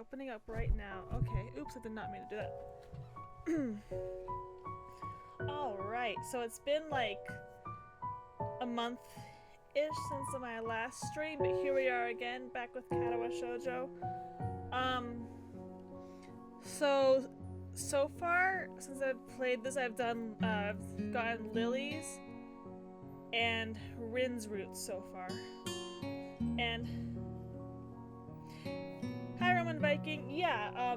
opening up right now. Okay, oops, I did not mean to do that. Alright, so it's been like a month-ish since my last stream, but here we are again, back with Katawa Shoujo. So far, since I've played this, I've done, I've gotten Lilies and Rin's roots so far. And hi Roman Viking, yeah,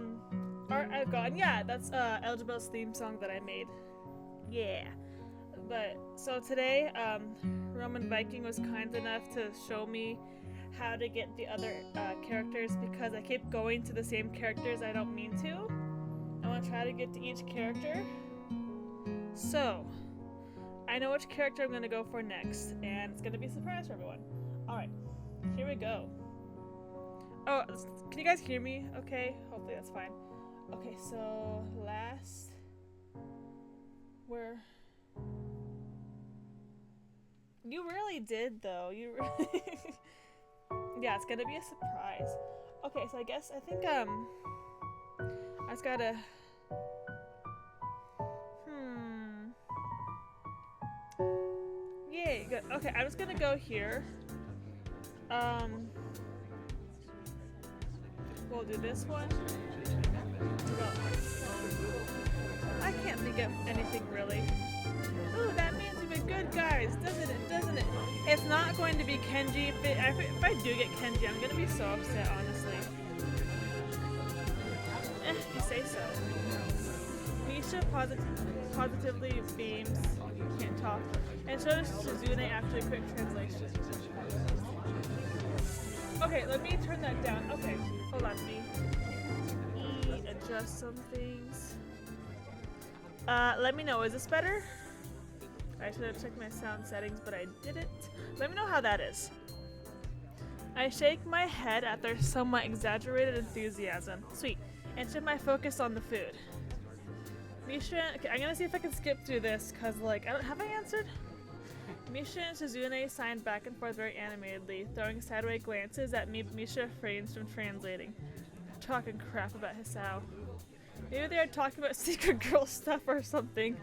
art I've gotten, yeah, that's Eljabil's theme song that I made. Yeah. But so today, Roman Viking was kind enough to show me how to get the other characters because I keep going to the same characters I don't mean to. I want to try to get to each character. So, I know which character I'm going to go for next, and it's going to be a surprise for everyone. Alright, here we go. Oh, can you guys hear me? Okay, hopefully that's fine. Okay, so last... Where... You really did, though. You really... Yeah, it's gonna be a surprise. Okay, so I think, I just gotta... Yay, good. Okay, I'm just gonna go here. We'll do this one. I can't think of anything really. Ooh, that means we've been good guys, doesn't it? Doesn't it? It's not going to be Kenji. If I do get Kenji, I'm gonna be so upset, honestly. You say so. Misha positively beams. Can't talk. And so does Shizune after a quick translation. Okay, let me turn that down. Okay, hold on. Let me adjust some things. Let me know. Is this better? I should have checked my sound settings, but I didn't. Let me know how that is. I shake my head at their somewhat exaggerated enthusiasm. Sweet. And shift my focus on the food. Misha, okay, I'm gonna see if I can skip through this, cause like, have I answered? Misha and Shizune signed back and forth very animatedly, throwing sideways glances at me, but Misha refrains from translating. Talking crap about Hisao. Maybe they are talking about secret girl stuff or something.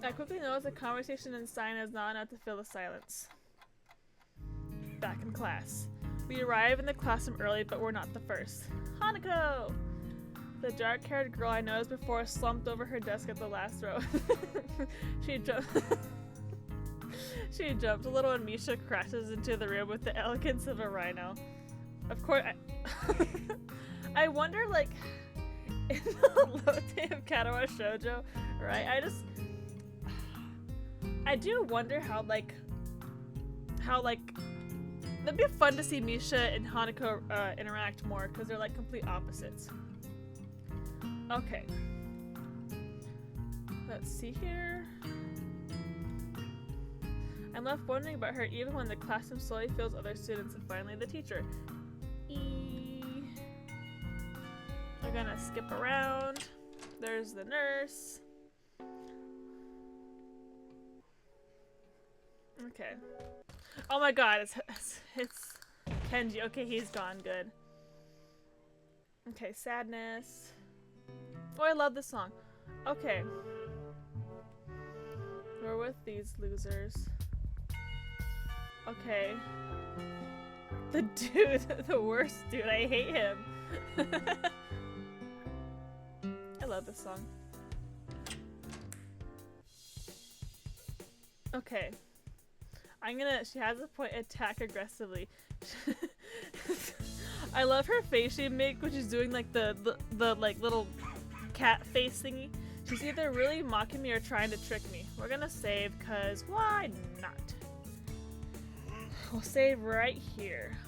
I quickly noticed the conversation in sign is not enough to fill the silence. Back in class. We arrive in the classroom early, but we're not the first. Hanako! The dark-haired girl I noticed before slumped over her desk at the last row. She jumps a little and Misha crashes into the room with the elegance of a rhino. Of course, I wonder, like, in the Lotte of Katawa Shoujo, right? I do wonder how that'd be fun to see Misha and Hanako interact more, because they're like complete opposites. Okay. Let's see here. I'm left wondering about her even when the classroom slowly fills other students and finally the teacher. We're gonna skip around. There's the nurse. Okay. Oh my god, it's Kenji. Okay, he's gone. Good. Okay, sadness. Oh, I love this song. Okay. We're with these losers. Okay. The dude, the worst dude. I hate him. I love this song. Okay. She has a point, attack aggressively. I love her face she make when she's doing like the like little cat face thingy. She's either really mocking me or trying to trick me. We're gonna save, cause why not? We'll save right here.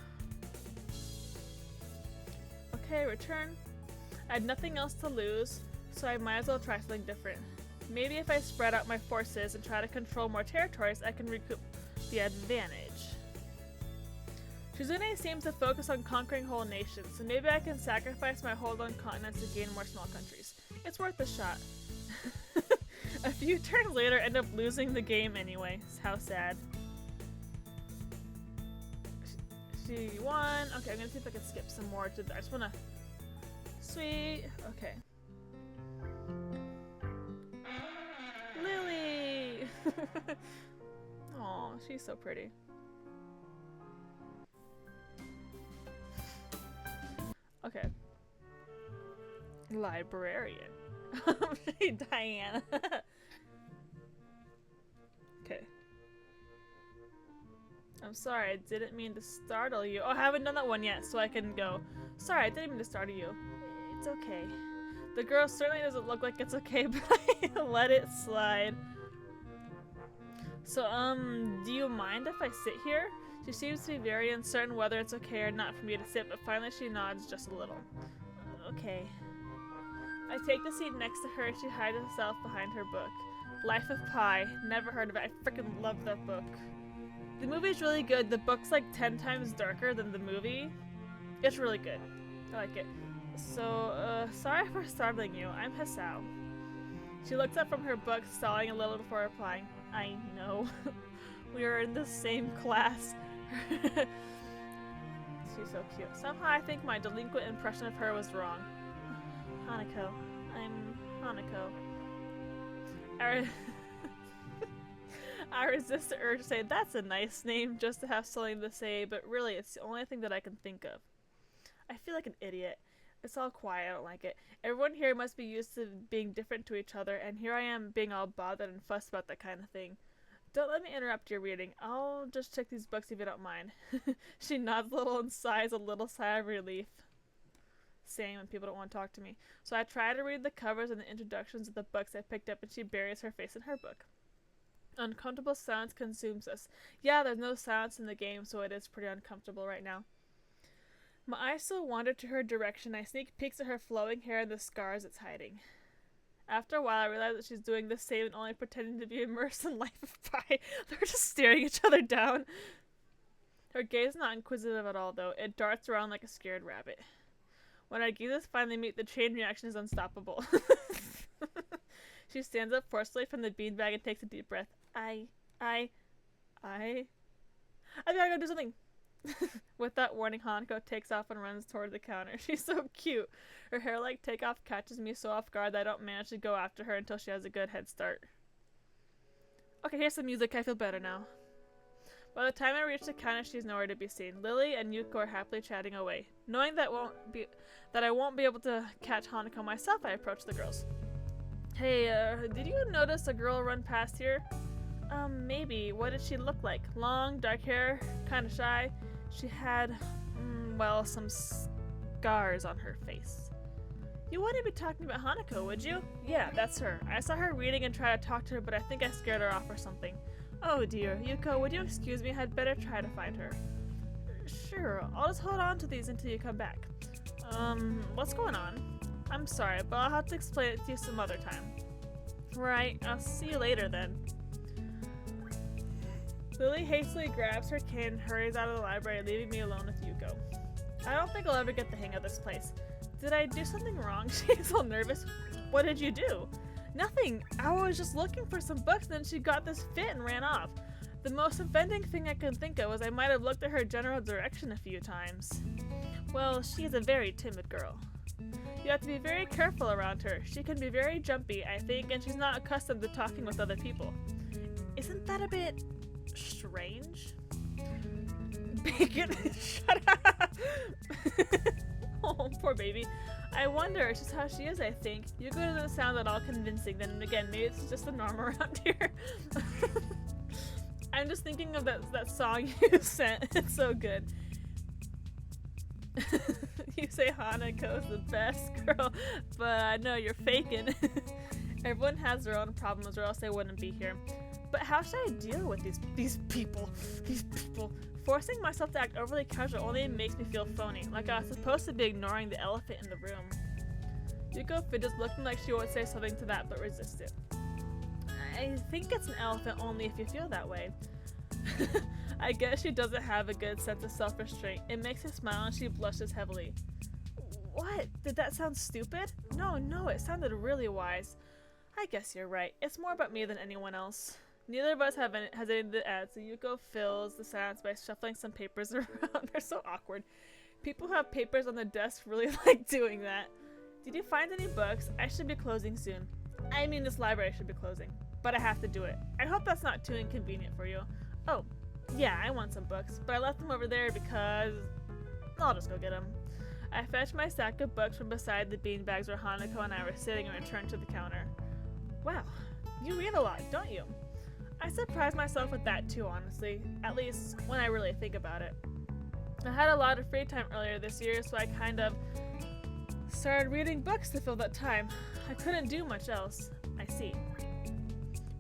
Okay, return. I had nothing else to lose, so I might as well try something different. Maybe if I spread out my forces and try to control more territories, I can recoup the advantage. Shizune seems to focus on conquering whole nations, so maybe I can sacrifice my hold on continents to gain more small countries. It's worth a shot. A few turns later, end up losing the game anyway. How sad. 21. Okay, I'm gonna see if I can skip some more. I just wanna... Sweet. Okay. Lily! Aw, she's so pretty. Okay. Librarian. Diana. Okay. I'm sorry, I didn't mean to startle you. Oh, I haven't done that one yet, so I can go. Sorry, I didn't mean to startle you. It's okay. The girl certainly doesn't look like it's okay, but I let it slide. So, do you mind if I sit here? She seems to be very uncertain whether it's okay or not for me to sit, but finally she nods just a little. Okay. I take the seat next to her and she hides herself behind her book. Life of Pi. Never heard of it. I freaking love that book. The movie's really good. The book's like 10 times darker than the movie. It's really good. I like it. So, sorry for startling you. I'm Hisao. She looks up from her book, stalling a little before replying. I know. We are in the same class. She's so cute. Somehow I think my delinquent impression of her was wrong. Hanako. I'm Hanako. I resist the urge to say, that's a nice name, just to have something to say, but really it's the only thing that I can think of. I feel like an idiot. It's all quiet, I don't like it. Everyone here must be used to being different to each other, and here I am being all bothered and fussed about that kind of thing. Don't let me interrupt your reading. I'll just check these books if you don't mind. She nods a little and sighs a little sigh of relief. Same when people don't want to talk to me. So I try to read the covers and the introductions of the books I picked up, and she buries her face in her book. Uncomfortable silence consumes us. Yeah, there's no silence in the game, so it is pretty uncomfortable right now. My eyes still wander to her direction. I sneak peeks at her flowing hair and the scars it's hiding. After a while, I realize that she's doing the same and only pretending to be immersed in Life of Pi. They're just staring each other down. Her gaze is not inquisitive at all, though. It darts around like a scared rabbit. When our gazes finally meet, the chain reaction is unstoppable. She stands up forcefully from the beanbag and takes a deep breath. I gotta go do something. With that warning, Hanako takes off and runs toward the counter. She's so cute. Her hair-like takeoff catches me so off guard that I don't manage to go after her until she has a good head start. Okay, here's some music. I feel better now. By the time I reach the counter, she's nowhere to be seen. Lily and Yuko are happily chatting away. Knowing that I won't be able to catch Hanako myself, I approach the girls. Hey, did you notice a girl run past here? Maybe. What did she look like? Long, dark hair, kind of shy. She had, well, some scars on her face. You wouldn't be talking about Hanako, would you? Yeah, that's her. I saw her reading and tried to talk to her, but I think I scared her off or something. Oh dear. Yuko, would you excuse me? I'd better try to find her. Sure, I'll just hold on to these until you come back. What's going on? I'm sorry, but I'll have to explain it to you some other time. Right, I'll see you later then. Lily hastily grabs her cane and hurries out of the library, leaving me alone with Yuko. I don't think I'll ever get the hang of this place. Did I do something wrong? She's all nervous. What did you do? Nothing. I was just looking for some books, and then she got this fit and ran off. The most offending thing I could think of was I might have looked at her general direction a few times. Well, she is a very timid girl. You have to be very careful around her. She can be very jumpy, I think, and she's not accustomed to talking with other people. Isn't that a bit strange? Bacon, shut up! Oh, poor baby. I wonder, it's just how she is, I think. Yuko doesn't sound at all convincing, then again, maybe it's just the norm around here. I'm just thinking of that song you sent. It's so good. You say Hanako's the best girl, but I know you're faking. Everyone has their own problems or else they wouldn't be here. But how should I deal with these people? These people. Forcing myself to act overly casual only makes me feel phony, like I was supposed to be ignoring the elephant in the room. Yuko fidgets, looking like she would say something to that, but resists it. I think it's an elephant only if you feel that way. I guess she doesn't have a good sense of self-restraint. It makes her smile and she blushes heavily. What? Did that sound stupid? No, it sounded really wise. I guess you're right. It's more about me than anyone else. Neither of us has anything to add, so Yuko fills the silence by shuffling some papers around. They're so awkward. People who have papers on the desk really like doing that. Did you find any books? I should be closing soon. I mean, this library should be closing, but I have to do it. I hope that's not too inconvenient for you. Oh, yeah, I want some books, but I left them over there because I'll just go get them. I fetched my stack of books from beside the beanbags where Hanako and I were sitting and returned to the counter. Wow, you read a lot, don't you? I surprised myself with that too, honestly, at least when I really think about it. I had a lot of free time earlier this year, so I kind of started reading books to fill that time. I couldn't do much else. I see.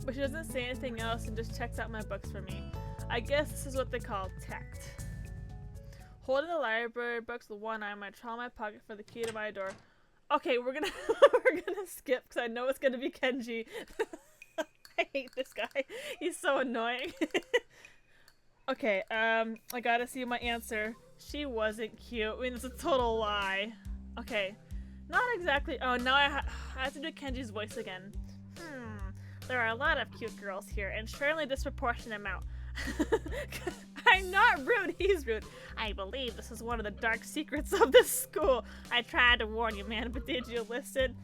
But she doesn't say anything else and just checks out my books for me. I guess this is what they call tact. Holding the library books with one arm, I trawl my pocket for the key to my door. Okay, we're gonna skip because I know it's gonna be Kenji. I hate this guy. He's so annoying. Okay, I gotta see my answer. She wasn't cute. I mean, it's a total lie. Okay, not exactly. Oh, now I have to do Kenji's voice again. There are a lot of cute girls here, and surely a disproportionate amount. I'm not rude, he's rude. I believe this is one of the dark secrets of this school. I tried to warn you, man, but did you listen?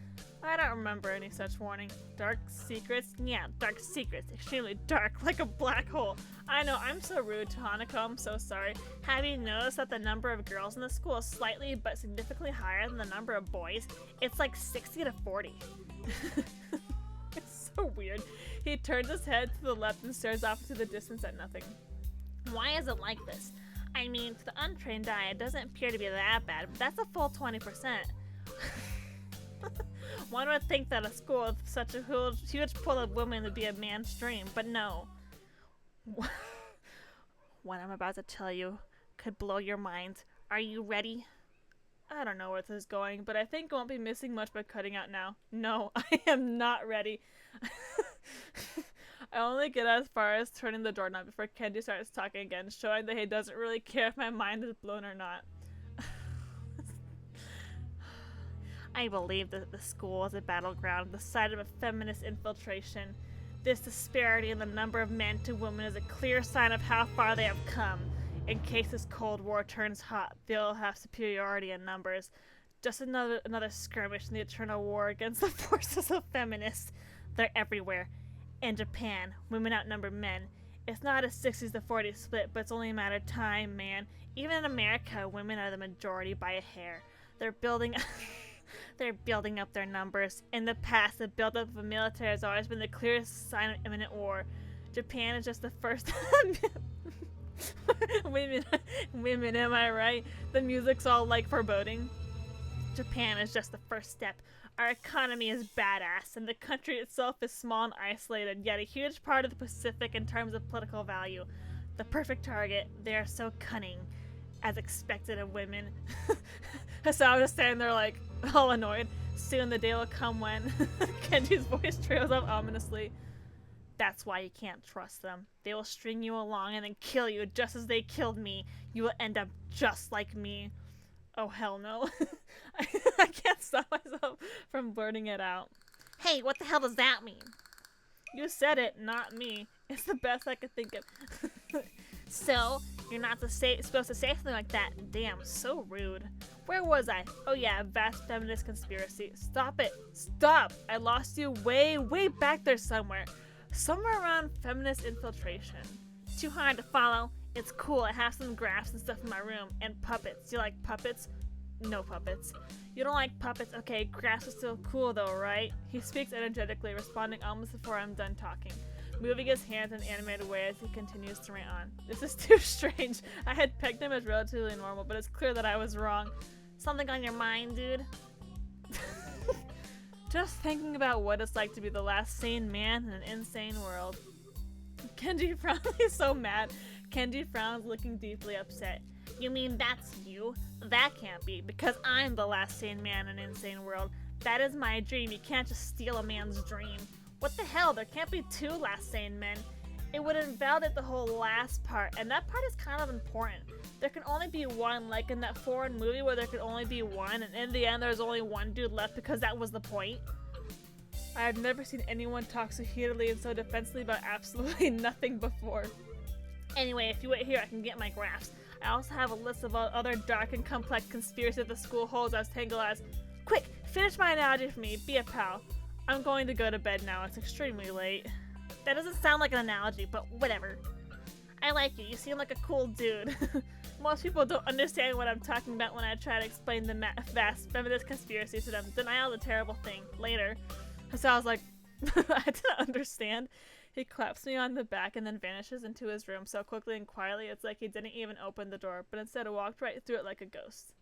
I don't remember any such warning. Dark secrets? Yeah, dark secrets. Extremely dark, like a black hole. I know, I'm so rude to Hanako, I'm so sorry. Have you noticed that the number of girls in the school is slightly but significantly higher than the number of boys? It's like 60 to 40. It's so weird. He turns his head to the left and stares off into the distance at nothing. Why is it like this? I mean, to the untrained eye, it doesn't appear to be that bad, but that's a full 20%. One would think that a school with such a huge pool of women would be a man's dream, but no. What I'm about to tell you could blow your mind. Are you ready? I don't know where this is going, but I think I won't be missing much by cutting out now. No, I am not ready. I only get as far as turning the doorknob before Kenji starts talking again, showing that he doesn't really care if my mind is blown or not. I believe that the school is a battleground, the site of a feminist infiltration. This disparity in the number of men to women is a clear sign of how far they have come. In case this Cold War turns hot, they'll have superiority in numbers. Just another skirmish in the eternal war against the forces of feminists. They're everywhere. In Japan, women outnumber men. It's not a 60s to 40s split, but it's only a matter of time, man. Even in America, women are the majority by a hair. They're building up their numbers. In the past, the buildup of the military has always been the clearest sign of imminent war. Japan is just the first. Women, am I right? The music's all like foreboding. Japan is just the first step. Our economy is badass, and the country itself is small and isolated, yet a huge part of the Pacific in terms of political value. The perfect target. They are so cunning, as expected of women. So I was just standing there like, all annoyed. Soon the day will come when Kenji's voice trails up ominously. That's why you can't trust them. They will string you along and then kill you just as they killed me. You will end up just like me. Oh, hell no. I can't stop myself from blurting it out. Hey, what the hell does that mean? You said it, not me. It's the best I could think of. So, you're not supposed to say something like that. Damn, so rude. Where was I? Oh yeah, vast feminist conspiracy. Stop it. Stop! I lost you way, way back there somewhere. Somewhere around feminist infiltration. Too hard to follow. It's cool. I have some graphs and stuff in my room. And puppets. You like puppets? No puppets. You don't like puppets? Okay, graphs are still cool though, right? He speaks energetically, responding almost before I'm done talking, moving his hands in an animated way as he continues to rant on. This is too strange. I had pegged him as relatively normal, but it's clear that I was wrong. Something on your mind, dude? Just thinking about what it's like to be the last sane man in an insane world. Kenji frowns. He's so mad. Kenji frowns, looking deeply upset. You mean that's you? That can't be, because I'm the last sane man in an insane world. That is my dream. You can't just steal a man's dream. What the hell? There can't be two last sane men. It would invalidate the whole last part, and that part is kind of important. There can only be one, like in that foreign movie where there could only be one, and in the end there's only one dude left because that was the point. I've never seen anyone talk so heatedly and so defensively about absolutely nothing before. Anyway, if you wait here, I can get my graphs. I also have a list of other dark and complex conspiracies the school holds as tangled as. Quick, finish my analogy for me. Be a pal. I'm going to go to bed now. It's extremely late. That doesn't sound like an analogy, but whatever. I like you. You seem like a cool dude. Most people don't understand what I'm talking about when I try to explain the vast feminist conspiracy to them. Denial is a terrible thing. Later. So I was like, I didn't understand. He claps me on the back and then vanishes into his room so quickly and quietly it's like he didn't even open the door, but instead walked right through it like a ghost.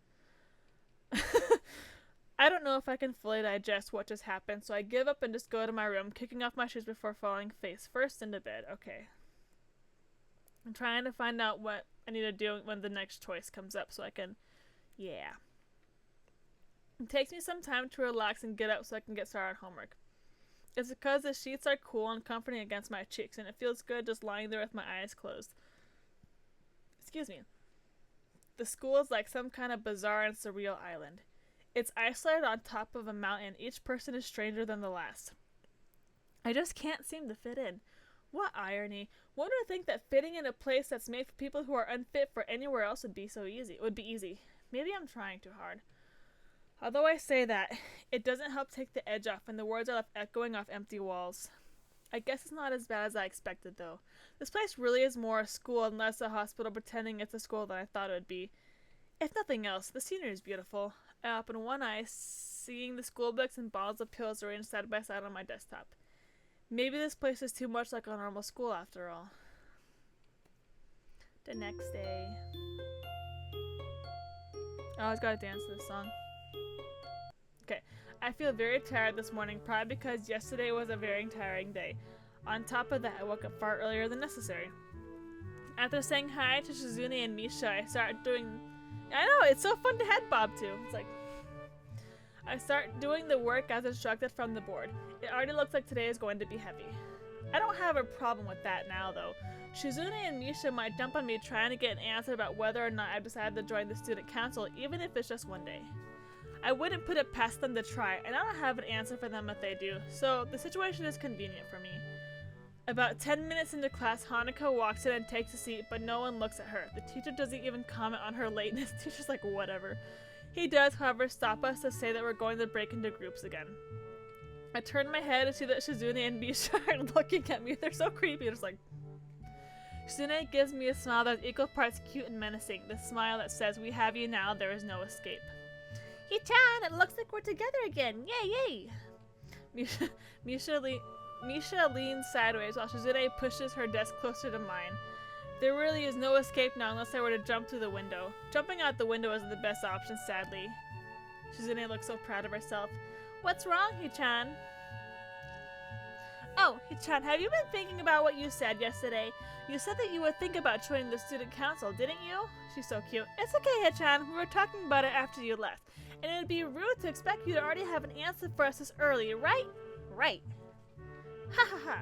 I don't know if I can fully digest what just happened, so I give up and just go to my room, kicking off my shoes before falling face first into bed. Okay. I'm trying to find out what I need to do when the next choice comes up so I can... Yeah. It takes me some time to relax and get up so I can get started on homework. It's because the sheets are cool and comforting against my cheeks, and it feels good just lying there with my eyes closed. Excuse me. The school is like some kind of bizarre and surreal island. It's isolated on top of a mountain. Each person is stranger than the last. I just can't seem to fit in. What irony. One would think that fitting in a place that's made for people who are unfit for anywhere else would be easy. Maybe I'm trying too hard. Although I say that, it doesn't help take the edge off and the words are left echoing off empty walls. I guess it's not as bad as I expected though. This place really is more a school and less a hospital pretending it's a school than I thought it would be. If nothing else, the scenery is beautiful. I open one eye, seeing the school books and bottles of pills arranged side by side on my desktop. Maybe this place is too much like a normal school after all. The next day. I always gotta dance to this song. Okay, I feel very tired this morning, probably because yesterday was a very tiring day. On top of that, I woke up far earlier than necessary. After saying hi to Shizune and Misha, I start doing... I know, it's so fun to head bob to. It's like... I start doing the work as instructed from the board. It already looks like today is going to be heavy. I don't have a problem with that now, though. Shizune and Misha might jump on me trying to get an answer about whether or not I've decided to join the student council, even if it's just one day. I wouldn't put it past them to try, and I don't have an answer for them if they do, so the situation is convenient for me. About 10 minutes into class, Hanako walks in and takes a seat, but no one looks at her. The teacher doesn't even comment on her lateness. The teacher's like, whatever. He does, however, stop us to say that we're going to break into groups again. I turn my head to see that Shizune and Misha are looking at me. They're so creepy. It's like... Shizune gives me a smile that's equal parts cute and menacing. The smile that says, we have you now, there is no escape. He-chan, it looks like we're together again. Yay, yay! Misha leans sideways while Shizune pushes her desk closer to mine. There really is no escape now unless I were to jump through the window. Jumping out the window isn't the best option, sadly. Shizune looks so proud of herself. What's wrong, He-chan? Oh, He-chan, have you been thinking about what you said yesterday? You said that you would think about joining the student council, didn't you? She's so cute. It's okay, He-chan. We were talking about it after you left. And it would be rude to expect you to already have an answer for us this early, right? Right. Ha ha ha.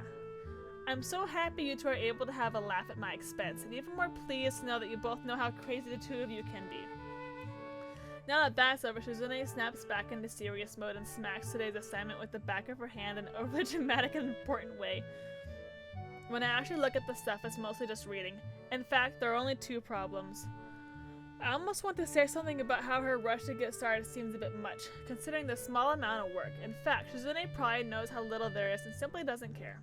I'm so happy you two are able to have a laugh at my expense, and even more pleased to know that you both know how crazy the two of you can be. Now that that's over, Shizune snaps back into serious mode and smacks today's assignment with the back of her hand in an overly dramatic and important way. When I actually look at the stuff, it's mostly just reading. In fact, there are only two problems. I almost want to say something about how her rush to get started seems a bit much, considering the small amount of work. In fact, Shizune probably knows how little there is and simply doesn't care.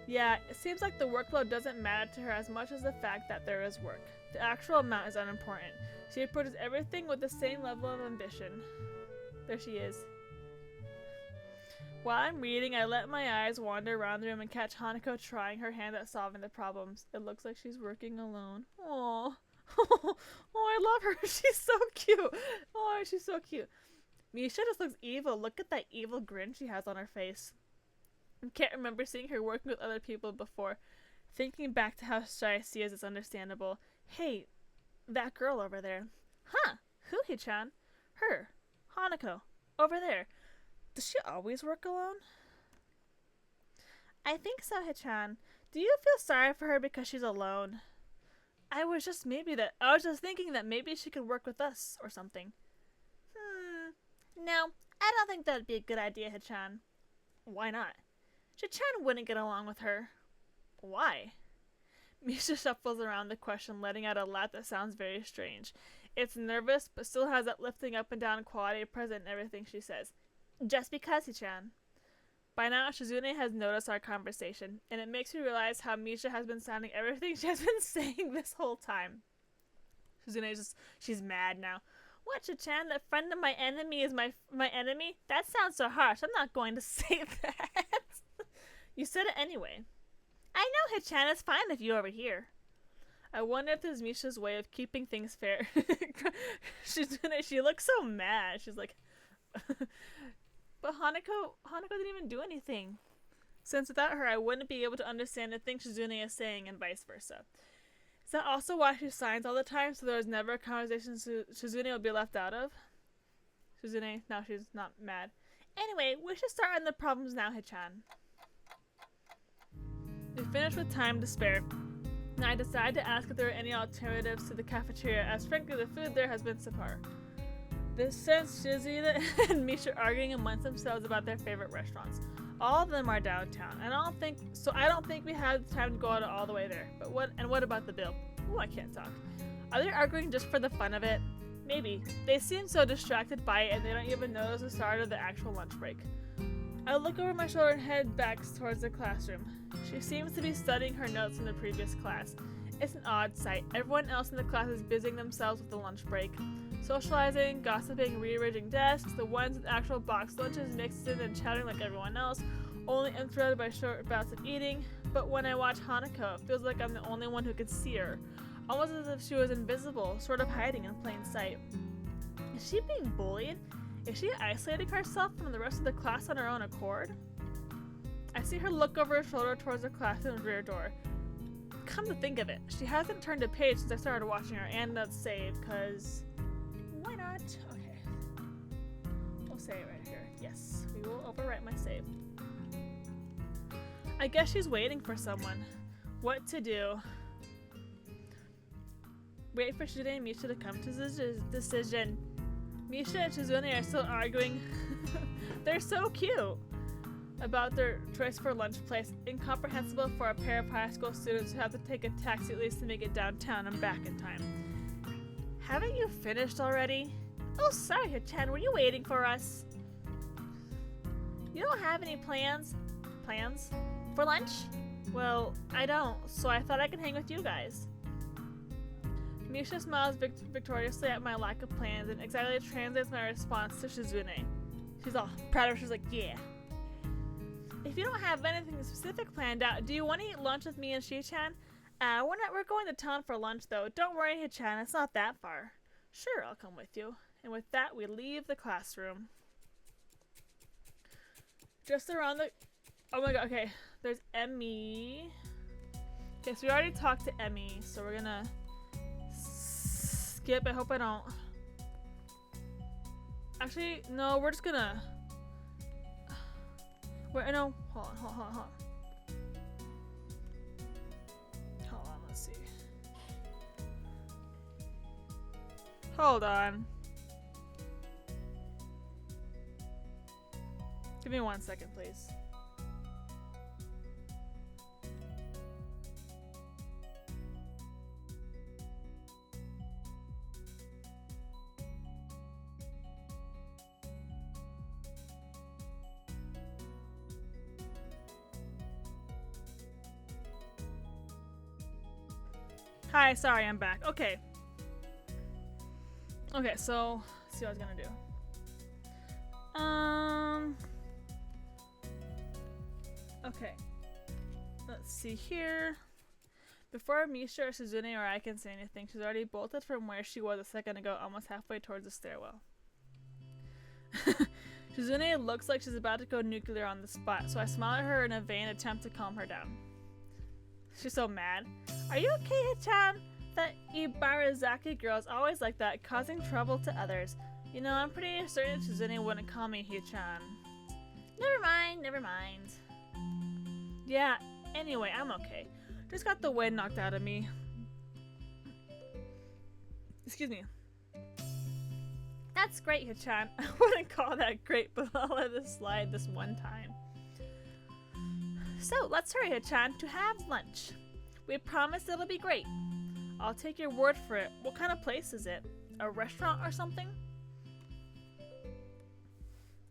Yeah, it seems like the workload doesn't matter to her as much as the fact that there is work. The actual amount is unimportant. She approaches everything with the same level of ambition. There she is. While I'm reading, I let my eyes wander around the room and catch Hanako trying her hand at solving the problems. It looks like she's working alone. Aww. Oh, I love her. She's so cute. Oh, she's so cute. Misha just looks evil. Look at that evil grin she has on her face. I can't remember seeing her working with other people before. Thinking back to how shy she is understandable. Hey, that girl over there. Huh? Who, He-chan? Her. Hanako. Over there. Does she always work alone? I think so, He-chan. Do you feel sorry for her because she's alone? I was just thinking that maybe she could work with us or something. No, I don't think that'd be a good idea, He-chan. Why not? Hichan wouldn't get along with her. Why? Misha shuffles around the question, letting out a laugh that sounds very strange. It's nervous, but still has that lifting up and down quality present in everything she says. Just because, Hichan. By now, Shizune has noticed our conversation, and it makes me realize how Misha has been sounding everything she has been saying this whole time. She's mad now. What, Hichan? That friend of my enemy is my enemy? That sounds so harsh. I'm not going to say that. You said it anyway. I know, Hichan. It's fine if you overhear. I wonder if this is Misha's way of keeping things fair. She looks so mad. She's like... But Hanako didn't even do anything. Since without her, I wouldn't be able to understand the things Shizune is saying and vice versa. Is that also why she signs all the time, so there was never a conversation Shizune would be left out of? Shizune, now she's not mad. Anyway, we should start on the problems now, Hichan. We finished with time to spare, and I decided to ask if there were any alternatives to the cafeteria, as frankly the food there has been subpar. This sends Shizune and Misha arguing amongst themselves about their favorite restaurants. All of them are downtown, and I don't think we have time to go out all the way there. But what about the bill? Ooh, I can't talk. Are they arguing just for the fun of it? Maybe. They seem so distracted by it and they don't even notice the start of the actual lunch break. I look over my shoulder and head back towards the classroom. She seems to be studying her notes from the previous class. It's an odd sight. Everyone else in the class is busying themselves with the lunch break. Socializing, gossiping, rearranging desks, the ones with actual box lunches mixed in and chatting like everyone else, only interrupted by short bouts of eating. But when I watch Hanako, it feels like I'm the only one who could see her. Almost as if she was invisible, sort of hiding in plain sight. Is she being bullied? Is she isolating herself from the rest of the class on her own accord? I see her look over her shoulder towards the classroom's rear door. Come to think of it, she hasn't turned a page since I started watching her, and let's save, cause... Why not? Okay. We'll save right here. Yes, we will overwrite my save. I guess she's waiting for someone. What to do? Wait for Shizune and Misha to come to this decision. Misha and Shizune are still arguing. They're so cute about their choice for lunch place. Incomprehensible for a pair of high school students who have to take a taxi at least to make it downtown and back in time. Haven't you finished already? Oh, sorry, Hichan. Were you waiting for us? You don't have any plans? Plans? For lunch? Well, I don't, so I thought I could hang with you guys. Misha smiles victoriously at my lack of plans and excitedly translates my response to Shizune. She's all proud of her. She's like, yeah. If you don't have anything specific planned out, do you want to eat lunch with me and Shi-chan? We're going to town for lunch though. Don't worry, Hichan, it's not that far. Sure, I'll come with you. And with that, we leave the classroom. Just around the... Oh my god, okay. There's Emmy. Okay, so we already talked to Emmy, so we're gonna skip. I hope I don't... Actually, no, we're just gonna... Wait, no. Hold on. Let's see. Hold on. Give me 1 second, please. Hi, sorry, I'm back. Okay. Okay, so let's see what I was gonna do. Okay. Let's see here. Before Misha or Shizune or I can say anything, she's already bolted from where she was a second ago, almost halfway towards the stairwell. Shizune looks like she's about to go nuclear on the spot, so I smile at her in a vain attempt to calm her down. She's so mad. Are you okay, Hichan? That Ibarazaki girl is always like that, causing trouble to others. You know, I'm pretty certain Shizune wouldn't call me Hichan. Never mind. Yeah, anyway, I'm okay. Just got the wind knocked out of me. Excuse me. That's great, Hichan. I wouldn't call that great, but I'll let it slide this one time. So, let's hurry, Hichan, to have lunch. We promise it'll be great. I'll take your word for it. What kind of place is it? A restaurant or something?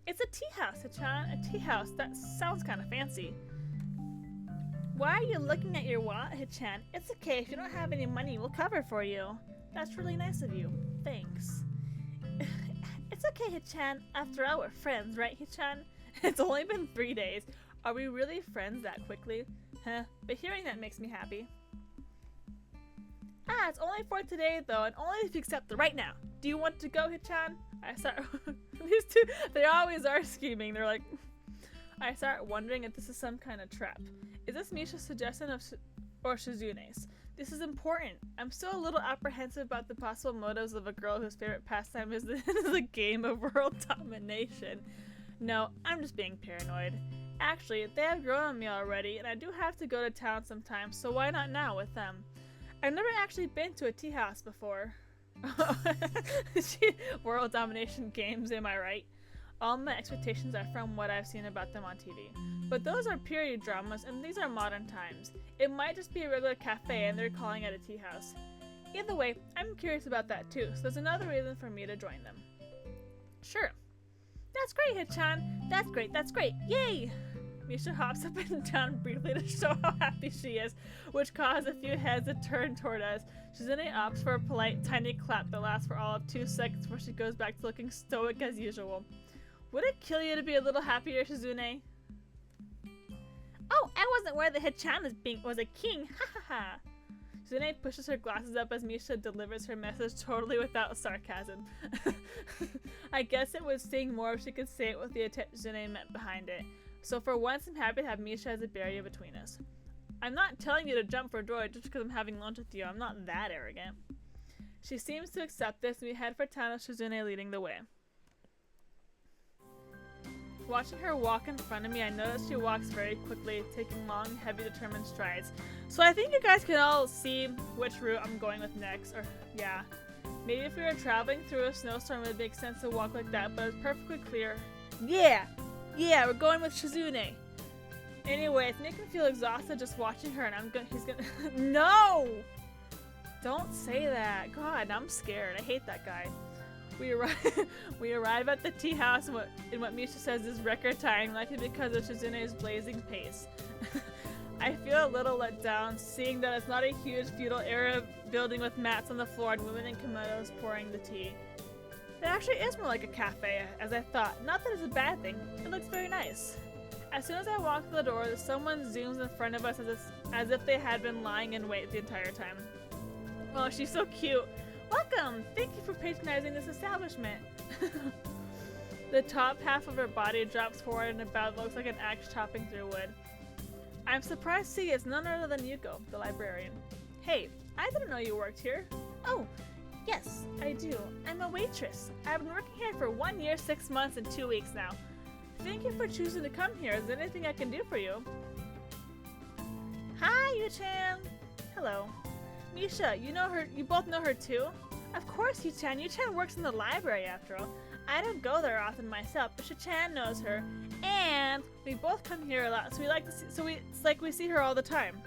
It's a tea house, Hichan. A tea house. That sounds kind of fancy. Why are you looking at your wallet, Hichan? It's okay. If you don't have any money, we'll cover for you. That's really nice of you. Thanks. It's okay, Hichan. After all, we're friends, right, Hichan? It's only been 3 days. Are we really friends that quickly? Huh, but hearing that makes me happy. Ah, it's only for today, though, and only if you accept it right now. Do you want to go, Hichan? I start... These two, they always are scheming. They're like... I start wondering if this is some kind of trap. Is this Misha's suggestion or Shizune's? This is important. I'm still a little apprehensive about the possible motives of a girl whose favorite pastime is the game of world domination. No, I'm just being paranoid. Actually, they have grown on me already, and I do have to go to town sometime, so why not now with them? I've never actually been to a tea house before. World domination games, am I right? All my expectations are from what I've seen about them on TV. But those are period dramas, and these are modern times. It might just be a regular cafe, and they're calling it a tea house. Either way, I'm curious about that too, so there's another reason for me to join them. Sure. That's great, Hichan. That's great, that's great. Yay! Misha hops up and down briefly to show how happy she is, which caused a few heads to turn toward us. Shizune opts for a polite, tiny clap that lasts for all of 2 seconds before she goes back to looking stoic as usual. Would it kill you to be a little happier, Shizune? Oh, I wasn't aware that Hichan was a king. Ha ha ha. Shizune pushes her glasses up as Misha delivers her message totally without sarcasm. I guess it would sting more if she could say it with the attention Shizune meant behind it. So for once, I'm happy to have Misha as a barrier between us. I'm not telling you to jump for joy just because I'm having lunch with you. I'm not that arrogant. She seems to accept this, and we head for town with Shizune leading the way. Watching her walk in front of me, I notice she walks very quickly, taking long, heavy, determined strides. So I think you guys can all see which route I'm going with next, or yeah. Maybe if we were traveling through a snowstorm, it would make sense to walk like that, but it's perfectly clear. Yeah, we're going with Shizune. Anyway, it's making me feel exhausted just watching her, and he's gonna, no! Don't say that. God, I'm scared. I hate that guy. We arrive at the tea house in what Misha says is record time, likely because of Shizune's blazing pace. I feel a little let down, seeing that it's not a huge feudal era building with mats on the floor and women in kimonos pouring the tea. It actually is more like a cafe, as I thought. Not that it's a bad thing. It looks very nice. As soon as I walk through the door, someone zooms in front of us as if they had been lying in wait the entire time. Oh, she's so cute. Welcome! Thank you for patronizing this establishment. The top half of her body drops forward and about looks like an axe chopping through wood. I'm surprised to see it's none other than Yuko, the librarian. Hey, I didn't know you worked here. Oh, yes, I do. I'm a waitress. I've been working here for 1 year, 6 months, and 2 weeks now. Thank you for choosing to come here. Is there anything I can do for you? Hi, Yu-chan. Hello. Misha, you both know her too? Of course, Yu-chan. Yu-chan works in the library after all. I don't go there often myself, but Yu-chan knows her, and we both come here a lot, so it's like we see her all the time.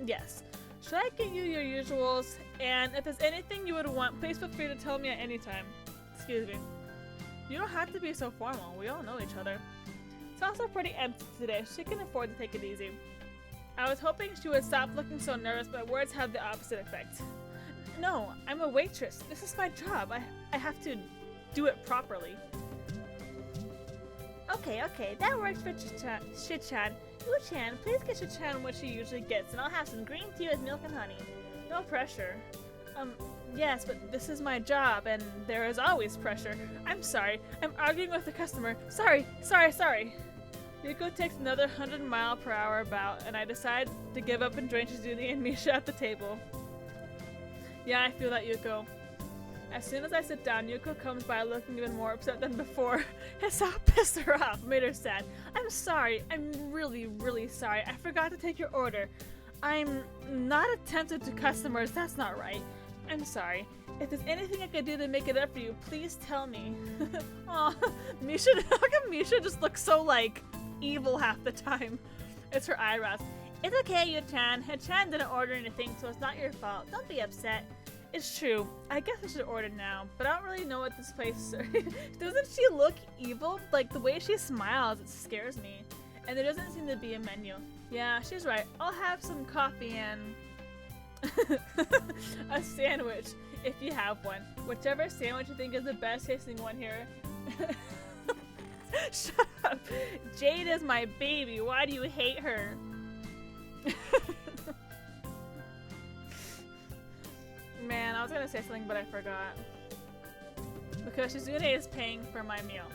Yes. Should I get you your usuals? And if there's anything you would want, please feel free to tell me at any time. Excuse me. You don't have to be so formal. We all know each other. It's also pretty empty today. She can afford to take it easy. I was hoping she would stop looking so nervous, but words have the opposite effect. No, I'm a waitress. This is my job. I have to do it properly. Okay, that works for Shi-chan. Yu-chan, please get Shi-chan what she usually gets, and I'll have some green tea with milk and honey. No pressure. Yes, but this is my job, and there is always pressure. I'm sorry. I'm arguing with the customer. Sorry. Yuko takes another 100-mile-per-hour bout, and I decide to give up and join Shizune and Misha at the table. Yeah, I feel that, Yuko. As soon as I sit down, Yuko comes by looking even more upset than before. It's all pissed her off, made her sad. I'm sorry. I'm really, really sorry. I forgot to take your order. I'm not attentive to customers. That's not right. I'm sorry. If there's anything I could do to make it up for you, please tell me. Aw, Misha, how come Misha just looks so, like, evil half the time. It's her eyebrows. It's okay, Yu-chan. Hechan didn't order anything, so it's not your fault. Don't be upset. It's true. I guess I should order now, but I don't really know what this place doesn't she look evil? Like, the way she smiles, it scares me. And there doesn't seem to be a menu. Yeah, she's right. I'll have some coffee and a sandwich, if you have one. Whichever sandwich you think is the best tasting one here. Shut up. Jade is my baby. Why do you hate her? Man, I was gonna say something, but I forgot. Because Shizune is paying for my meal.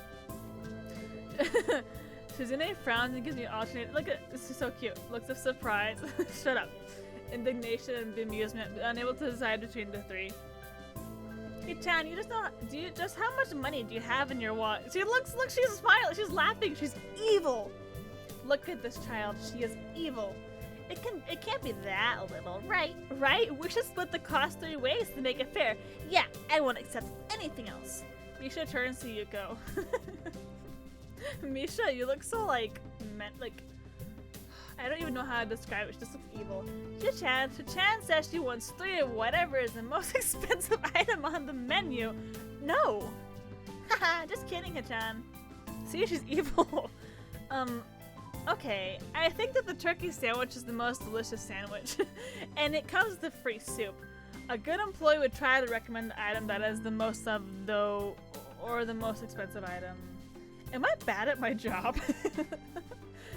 Shizune frowns and gives me alternate. Look at this is so cute. Looks of surprise. Shut up. Indignation and bemusement, unable to decide between the three. Hey Chan, you just know. How much money do you have in your wallet? She look, she's smiling, she's laughing, she's evil. Look at this child. She is evil. It can't be that little, right? Right? We should split the cost 3 ways to make it fair. Yeah, I won't accept anything else. Misha turns to Yuko. Misha, you look so I don't even know how to describe it. She just looks evil. Chan says she wants 3 of whatever is the most expensive item on the menu. No. Haha, just kidding, Hechan. See, she's evil. Okay, I think that the turkey sandwich is the most delicious sandwich, and it comes with free soup. A good employee would try to recommend the item that is the most of, though, or the most expensive item. Am I bad at my job?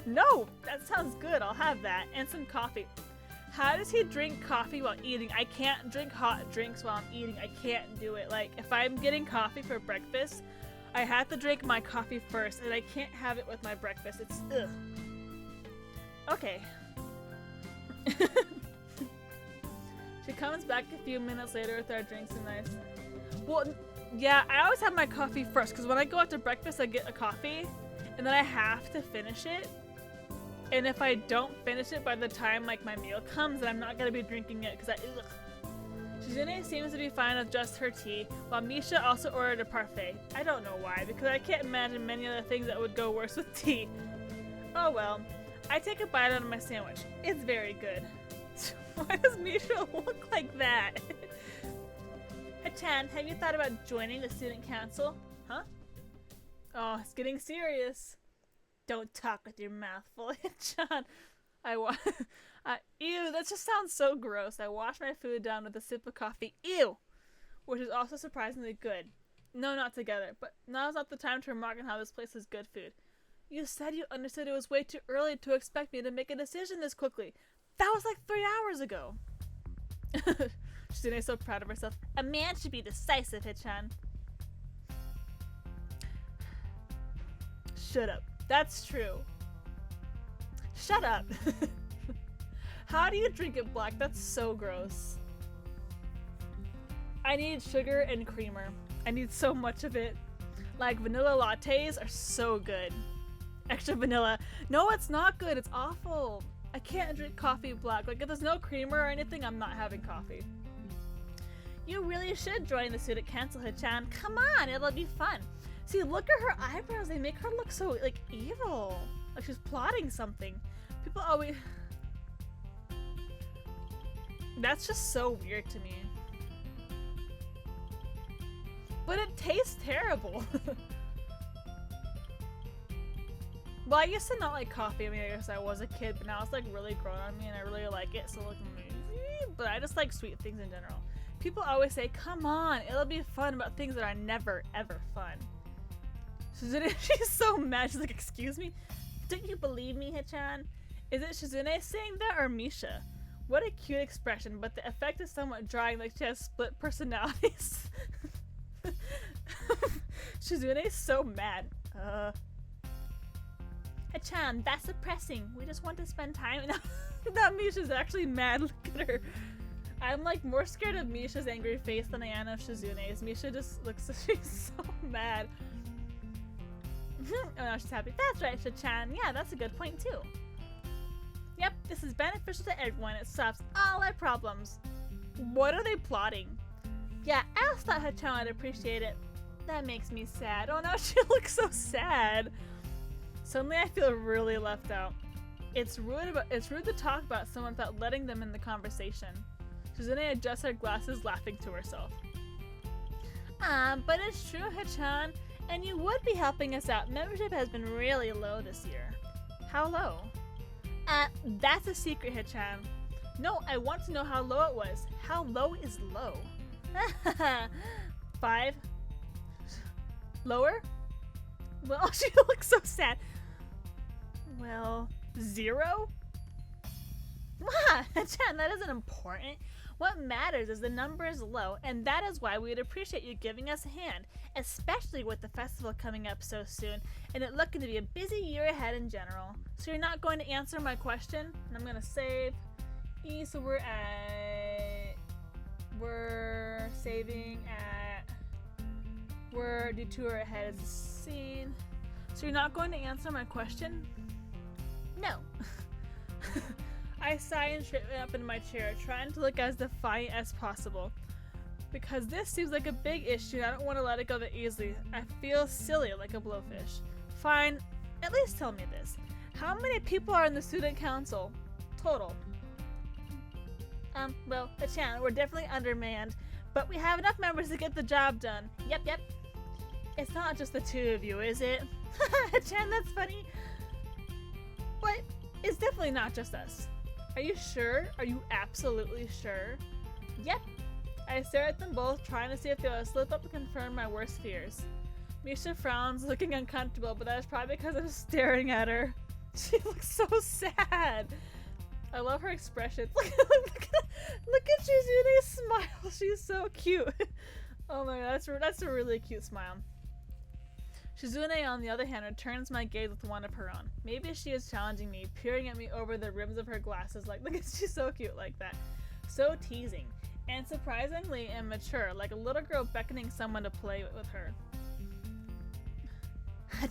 No, that sounds good, I'll have that, and some coffee. How does he drink coffee while eating? I can't drink hot drinks while I'm eating, I can't do it. Like, if I'm getting coffee for breakfast, I have to drink my coffee first, and I can't have it with my breakfast. It's ugh. Okay. She comes back a few minutes later with our drinks and ice. Well, yeah, I always have my coffee first, because when I go out to breakfast, I get a coffee, and then I have to finish it. And if I don't finish it by the time my meal comes, then I'm not going to be drinking it, because ugh. Shizune seems to be fine with just her tea, while Misha also ordered a parfait. I don't know why, because I can't imagine many other things that would go worse with tea. Oh well. I take a bite out of my sandwich. It's very good. Why does Misha look like that? Hechan, have you thought about joining the student council? Huh? Oh, it's getting serious. Don't talk with your mouth full, Hechan. Ew, that just sounds so gross. I wash my food down with a sip of coffee. Ew! Which is also surprisingly good. No, not together. But now's not the time to remark on how this place is good food. You said you understood it was way too early to expect me to make a decision this quickly. That was like 3 hours ago. Shizune's so proud of herself. A man should be decisive, Hechan. Shut up. That's true. Shut up. How do you drink it black? That's so gross. I need sugar and creamer. I need so much of it. Like, vanilla lattes are so good. Extra vanilla. No, it's not good. It's awful. I can't drink coffee black. Like, if there's no creamer or anything, I'm not having coffee. You really should join the student council, Hechan. Come on, it'll be fun. See, look at her eyebrows. They make her look so, like, evil. Like she's plotting something. People always... That's just so weird to me. But it tastes terrible. Well, I used to not like coffee. I mean, I guess I was a kid, but now it's like really grown on me and I really like it. So like, but I just like sweet things in general. People always say, come on, it'll be fun about things that are never, ever fun. Shizune, she's so mad. She's like, excuse me? Don't you believe me, Hechan? Is it Shizune saying that or Misha? What a cute expression, but the effect is somewhat drying, like she has split personalities. Shizune is so mad. Hechan, that's depressing. We just want to spend time. Now Misha's actually mad. Look at her. I'm like more scared of Misha's angry face than I am of Shizune's. Misha just looks, she's so mad. Oh, now she's happy. That's right, Hechan. Yeah, that's a good point too. Yep, this is beneficial to everyone. It solves all our problems. What are they plotting? Yeah, I also thought Hechan would appreciate it. That makes me sad. Oh no, she looks so sad. Suddenly I feel really left out. It's rude to talk about someone without letting them in the conversation. Shizune adjusts her glasses, laughing to herself. But it's true, Hichan, and you would be helping us out. Membership has been really low this year. How low? That's a secret, Hichan. No, I want to know how low it was. How low is low? 5? Lower? Well, she looks so sad. Well, 0? Hichan, that isn't important. What matters is the number is low, and that is why we would appreciate you giving us a hand, especially with the festival coming up so soon, and it looking to be a busy year ahead in general. So you're not going to answer my question? And I'm going to save. So we're saving at, we're detour ahead is the scene. So you're not going to answer my question? No. I sigh and straighten up in my chair, trying to look as defiant as possible. Because this seems like a big issue and I don't want to let it go that easily. I feel silly like a blowfish. Fine, at least tell me this. How many people are in the student council? Total. Well, Hichan, we're definitely undermanned, but we have enough members to get the job done. Yep. It's not just the two of you, is it? Hichan, that's funny. But it's definitely not just us. Are you sure? Are you absolutely sure? Yep. I stare at them both, trying to see if they will slip up and confirm my worst fears. Misha frowns, looking uncomfortable, but that is probably because I'm staring at her. She looks so sad. I love her expression. Look at Shizune's smile. She's so cute. Oh my god, that's a really cute smile. Shizune, on the other hand, returns my gaze with one of her own. Maybe she is challenging me, peering at me over the rims of her glasses like, look at she's so cute like that. So teasing. And surprisingly immature, like a little girl beckoning someone to play with her.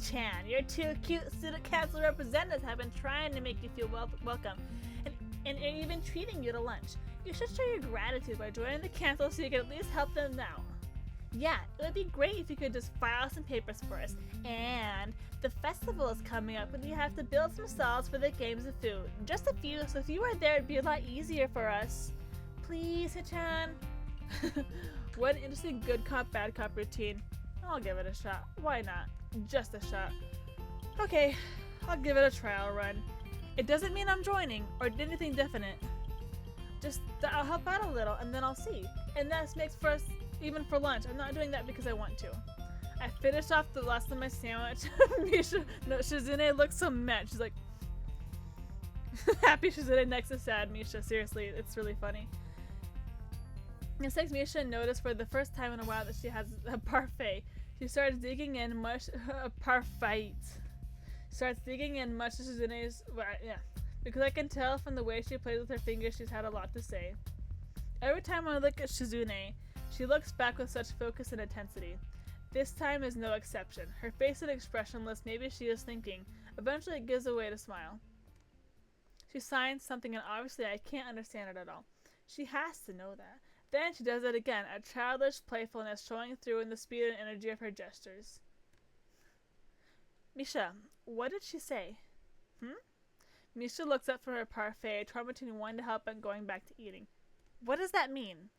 Chan, your two cute student council representatives have been trying to make you feel welcome, and even treating you to lunch. You should show your gratitude by joining the council so you can at least help them out. Yeah, it would be great if you could just file some papers for us. And the festival is coming up and we have to build some stalls for the games and food. Just a few, so if you were there it'd be a lot easier for us. Please, Hichan. What an interesting good cop, bad cop routine. I'll give it a shot. Why not? Just a shot. Okay, I'll give it a trial run. It doesn't mean I'm joining or anything definite. Just I'll help out a little and then I'll see. And that makes for us even for lunch. I'm not doing that because I want to. I finished off the last of my sandwich. Shizune looks so mad. She's like happy Shizune next to sad Misha. Seriously, it's really funny. This takes Misha notice for the first time in a while that she has a parfait. She starts digging in much parfait. Starts digging in much to Shizune's because I can tell from the way she plays with her fingers she's had a lot to say. Every time I look at Shizune, she looks back with such focus and intensity. This time is no exception. Her face is expressionless, maybe she is thinking. Eventually it gives away to smile. She signs something and obviously I can't understand it at all. She has to know that. Then she does it again, a childish playfulness showing through in the speed and energy of her gestures. Misha, what did she say? Misha looks up for her parfait, torn between wanting to help and going back to eating. What does that mean?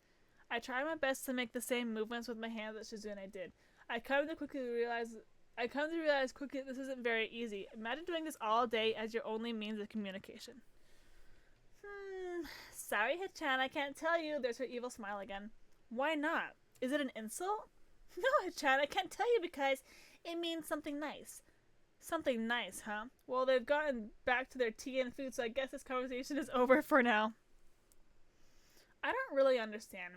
I try my best to make the same movements with my hands that Shizune did. I come to realize quickly this isn't very easy. Imagine doing this all day as your only means of communication. Sorry, Hichan, I can't tell you. There's her evil smile again. Why not? Is it an insult? No, Hichan, I can't tell you because it means something nice. Something nice, huh? Well, they've gotten back to their tea and food, so I guess this conversation is over for now. I don't really understand,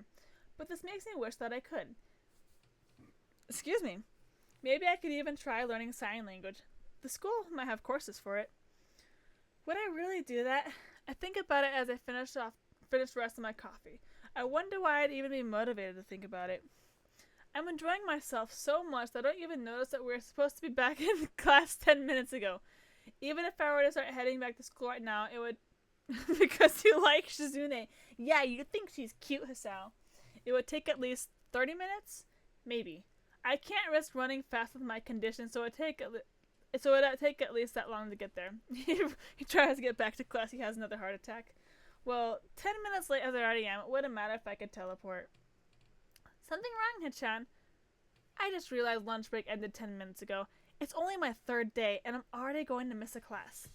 but this makes me wish that I could. Excuse me. Maybe I could even try learning sign language. The school might have courses for it. Would I really do that? I think about it as I finish the rest of my coffee. I wonder why I'd even be motivated to think about it. I'm enjoying myself so much that I don't even notice that we're supposed to be back in class 10 minutes ago. Even if I were to start heading back to school right now, it would... because you like Shizune. Yeah, you think she's cute, Hisao. It would take at least 30 minutes? Maybe. I can't risk running fast with my condition, so it So it would take at least that long to get there. He tries to get back to class. He has another heart attack. Well, 10 minutes late as I already am, it wouldn't matter if I could teleport. Something wrong, Hichan? I just realized lunch break ended 10 minutes ago. It's only my 3rd day, and I'm already going to miss a class.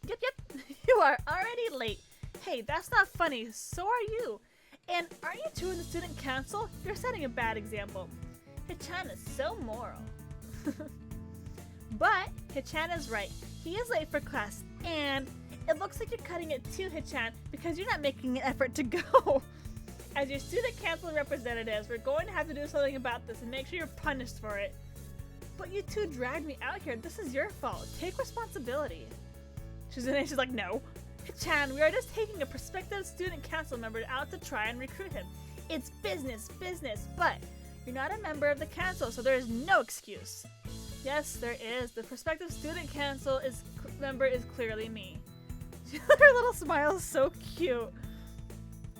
Yep. You are already late. Hey, that's not funny. So are you. And aren't you two in the student council? You're setting a bad example. Hichan is so moral. But Hichan is right. He is late for class, and it looks like you're cutting it too, Hichan, because you're not making an effort to go. As your student council representatives, we're going to have to do something about this and make sure you're punished for it. But you two dragged me out here. This is your fault. Take responsibility. She's like, no. Hichan, we are just taking a prospective student council member out to try and recruit him. It's business, but you're not a member of the council, so there is no excuse. Yes, there is. The prospective student council member is clearly me. Her little smile is so cute.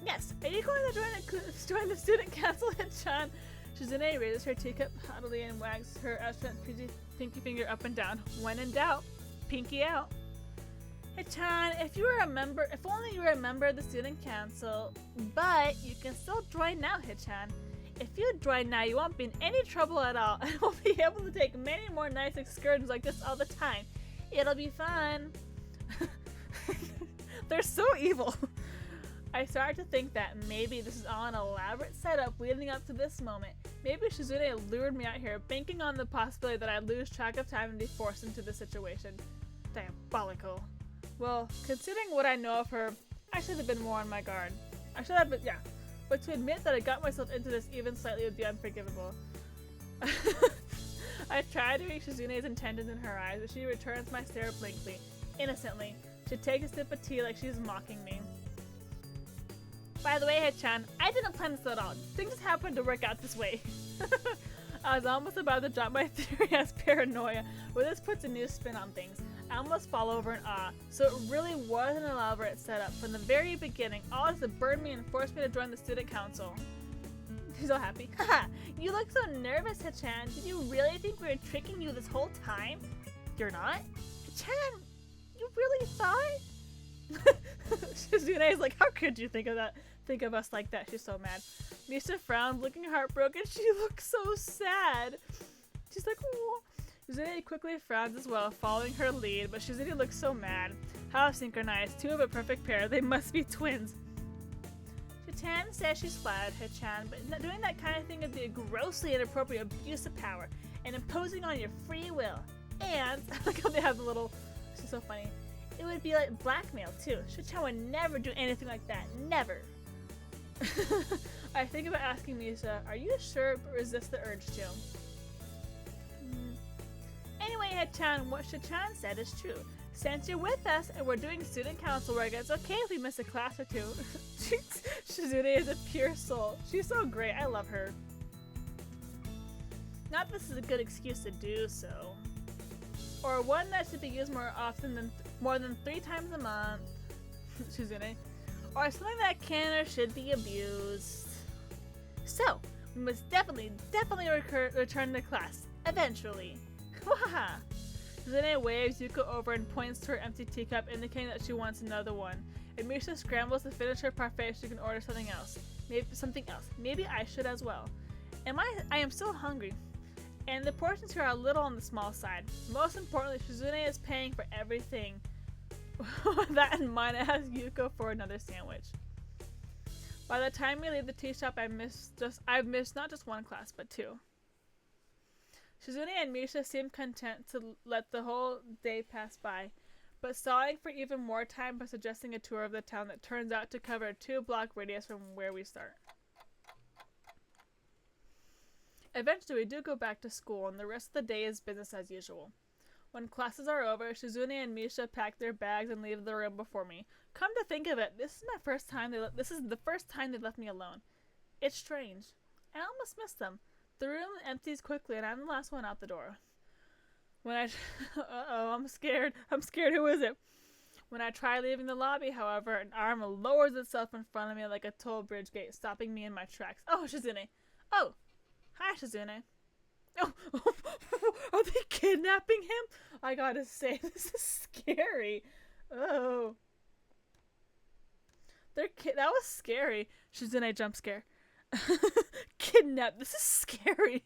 Yes, are you going to join the student council, Hichan? Shizune raises her teacup haughtily and wags her astronaut pinky finger up and down. When in doubt, pinky out. Hichan, if only you were a member of the student council, but you can still join now, Hichan. If you join now, you won't be in any trouble at all, and we'll be able to take many more nice excursions like this all the time. It'll be fun. They're so evil. I started to think that maybe this is all an elaborate setup leading up to this moment. Maybe Shizune lured me out here, banking on the possibility that I'd lose track of time and be forced into this situation. Diabolical. Well, considering what I know of her, I should have been more on my guard. But to admit that I got myself into this even slightly would be unforgivable. I tried to read Shizune's intentions in her eyes, but she returns my stare blankly, innocently. She takes a sip of tea like she's mocking me. By the way, Hichan, I didn't plan this at all. Things just happened to work out this way. I was almost about to drop my theory as paranoia, but this puts a new spin on things. I almost fall over in awe. So it really was an elaborate setup. From the very beginning, all is to burn me and force me to join the student council. She's so happy. Haha, you look so nervous, Hichan. Did you really think we were tricking you this whole time? You're not? Hichan, you really thought? Shizune is like, how could you think of us like that? She's so mad. Misha frowns, looking heartbroken. She looks so sad. She's like, oh. Shizune quickly frowns as well, following her lead, but Shizune looks so mad. How synchronized. Two of a perfect pair. They must be twins. Hichan says she's flattered, Hichan, but doing that kind of thing would be a grossly inappropriate abuse of power and imposing on your free will. And, look how they have the little, she's so funny. It would be like blackmail too. Hichan would never do anything like that. Never. I think about asking Misha, are you sure, but resist the urge to. Anyway, Hichan, what Hichan said is true. Since you're with us and we're doing student council work, it's okay if we miss a class or two. Shizune is a pure soul. She's so great. I love her. Not this is a good excuse to do so. Or one that should be used more than 3 times a month. Shizune. Or something that can or should be abused. So, we must definitely return to class. Eventually. Wahaha! Shizune waves Yuko over and points to her empty teacup, indicating that she wants another one. And Misha scrambles to finish her parfait so she can order something else. Maybe I should as well. I am still hungry. And the portions here are a little on the small side. Most importantly, Shizune is paying for everything. With that in mind, I ask Yuko for another sandwich. By the time we leave the tea shop, I've missed not just one class, but 2. Shizune and Misha seem content to let the whole day pass by, but stalling for even more time by suggesting a tour of the town that turns out to cover a 2-block radius from where we start. Eventually, we do go back to school, and the rest of the day is business as usual. When classes are over, Shizune and Misha pack their bags and leave the room before me. Come to think of it, this is the first time they left me alone. It's strange. I almost missed them. The room empties quickly, and I'm the last one out the door. I'm scared. Who is it? When I try leaving the lobby, however, an arm lowers itself in front of me like a toll bridge gate, stopping me in my tracks. Oh, Shizune. Oh, hi, Shizune. Oh, are they kidnapping him? I gotta say, this is scary. Oh. That was scary. Shizune jump scare. Kidnap. This is scary.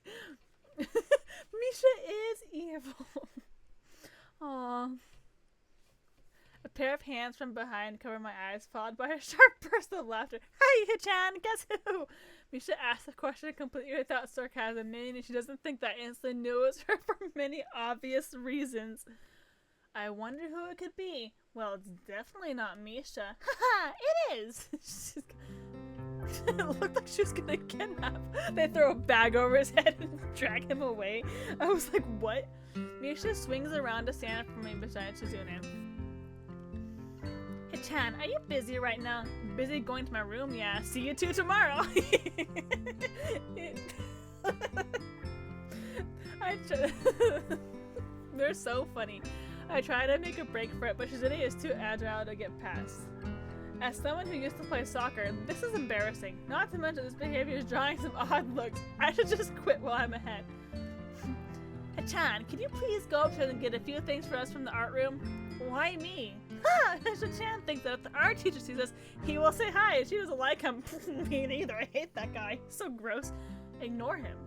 Misha is evil. Aww. A pair of hands from behind cover my eyes, followed by a sharp burst of laughter. Hey, Hichan, guess who? Misha asked the question completely without sarcasm, meaning she doesn't think that I instantly knew it was her for many obvious reasons. I wonder who it could be. Well, it's definitely not Misha. Haha, it is! It looked like she was gonna kidnap. They throw a bag over his head and drag him away. I was like, what? Misha swings around to stand up for me beside Shizune. Hichan, are you busy right now? Busy going to my room? Yeah, see you two tomorrow. They're so funny. I try to make a break for it, but Shizune is too agile to get past. As someone who used to play soccer, this is embarrassing. Not to mention this behavior is drawing some odd looks. I should just quit while I'm ahead. Hichan, can you please go upstairs and get a few things for us from the art room? Why me? Ha! Hichan thinks that if the art teacher sees us, he will say hi. She doesn't like him. Me neither. I hate that guy. So gross. Ignore him.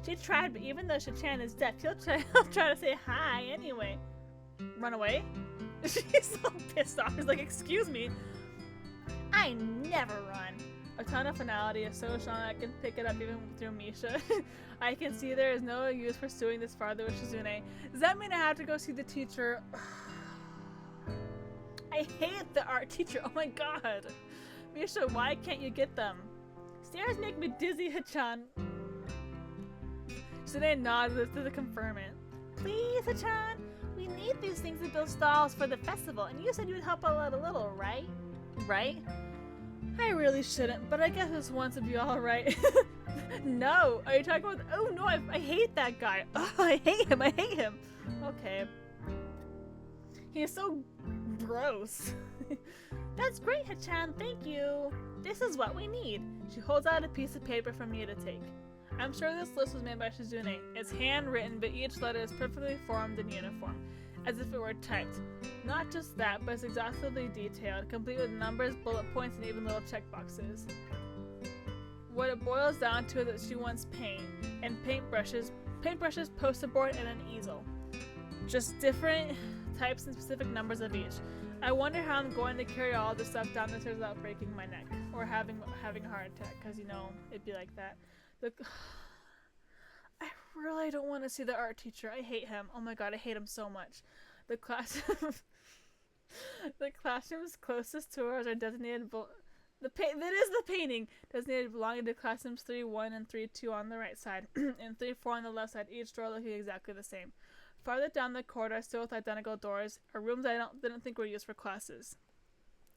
She tried, but even though Hichan is deaf, he'll try to say hi anyway. Run away? She's so pissed off. She's like, excuse me. I never run. A ton of finality is so strong I can pick it up even through Misha. I can see there is no use pursuing this farther with Shizune. Does that mean I have to go see the teacher? I hate the art teacher. Oh my god. Misha, why can't you get them? Stairs make me dizzy, Hichan. Shizune nods as to confirm it. Please, Hichan. We need these things to build stalls for the festival, and you said you would help out a little, right? Right? I really shouldn't, but I guess this once would be alright. No! Are you talking about— oh no, I hate that guy. Oh, I hate him, I hate him. Okay. He is so gross. That's great, Hichan, thank you. This is what we need. She holds out a piece of paper for me to take. I'm sure this list was made by Shizune. It's handwritten, but each letter is perfectly formed and uniform, as if it were typed. Not just that, but it's exhaustively detailed, complete with numbers, bullet points, and even little checkboxes. What it boils down to is that she wants paint, and paintbrushes, poster board, and an easel. Just different types and specific numbers of each. I wonder how I'm going to carry all this stuff down the stairs without breaking my neck, or having a heart attack, because you know, it'd be like that. I really don't want to see the art teacher. I hate him. Oh my god, I hate him so much. The classrooms closest to ours are designated. That is the painting designated belonging to classrooms 3-1 and 3-2 on the right side, and 3-4 on the left side. Each door looking exactly the same. Farther down the corridor, still with identical doors, are rooms I didn't think were used for classes.